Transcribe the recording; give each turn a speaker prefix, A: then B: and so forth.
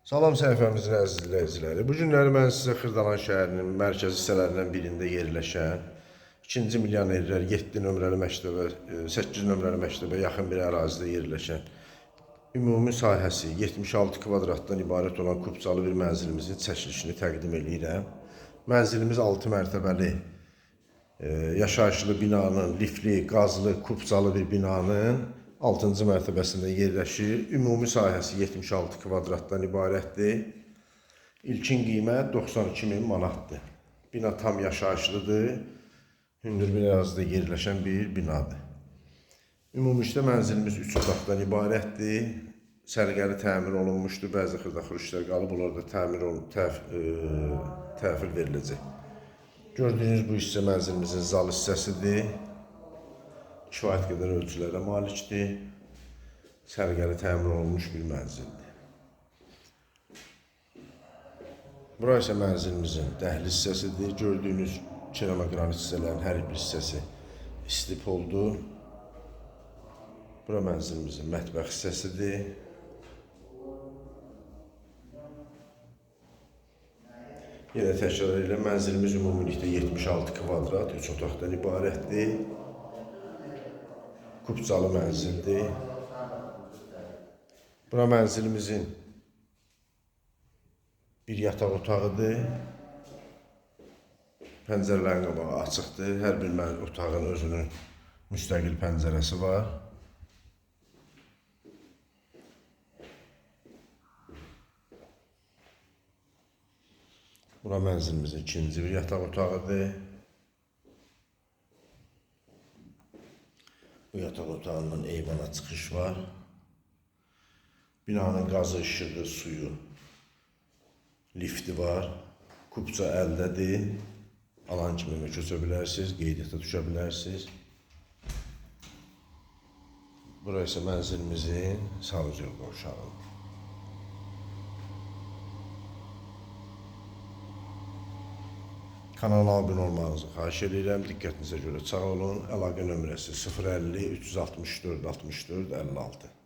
A: Salam səhifəmizin əziz izləyiciləri. Bu günləri mən sizə Xırdalan şəhərinin mərkəzi hissələrindən birində yerləşən 2-ci milyonerlər 7 nömrəli məktəbə, 8 nömrəli məktəbə yaxın bir ərazidə yerləşən ümumi sahəsi 76 kvadratdan ibarət olan kubcalı bir mənzilimizin çəkilişini təqdim edirəm. Mənzilimiz 6 mərtəbəli yaşayışlı binanın, lifli, qazlı, kubcalı bir binanın 6-cı mərtəbəsində yerləşir. Ümumi sahəsi 76 kvadratdan ibarətdir. İlkin qiymət 92.000 manatdır. Bina tam yaşayışlıdır. Hündür bir ərazidə yerləşən bir binadır. Ümumilikdə mənzilimiz 3 otaqdan ibarətdir. Sərgəli təmir olunmuşdur. Bəzi xırda-xırışlar qalıb, onlarda təhvil veriləcək. Gördüyünüz bu hissə mənzilimizin zal hissəsidir. Kifayət qədər ölçülərə malikdir. Sərgəli təmir olunmuş bir mənzildir. Bura isə mənzilimizin dəhliz hissəsidir. Gördüyünüz keramik hissələrin hər bir hissəsi istif oldu. Bura mənzilimizin mətbəx hissəsidir. Yenə təkrar edirəm, mənzilimiz ümumilikdə 76 kvadrat, 3 otaqdan ibarətdir. Kubcalı mənzildir. Bura mənzilimizin bir yataq otağıdır. Pəncərələrin qabağı açıqdır. Hər bir otağın özünün müstəqil pəncərəsi var. Bura mənzilimizin ikinci bir yataq otağıdır. Bu yataq otağından eyvana çıxış var. Binanın qazı, işığı, suyu, lifti var. Kubca əldədir. Alan kimi köçə bilərsiniz, qeydiyyata düşə bilərsiniz. Bura isə mənzilimizin sanuzel qovşağıdır. Kanala abunə olmanızı xahiş edirəm. Diqqətinizə görə sağ olun. Əlaqə nömrəsi 050 364 64 56.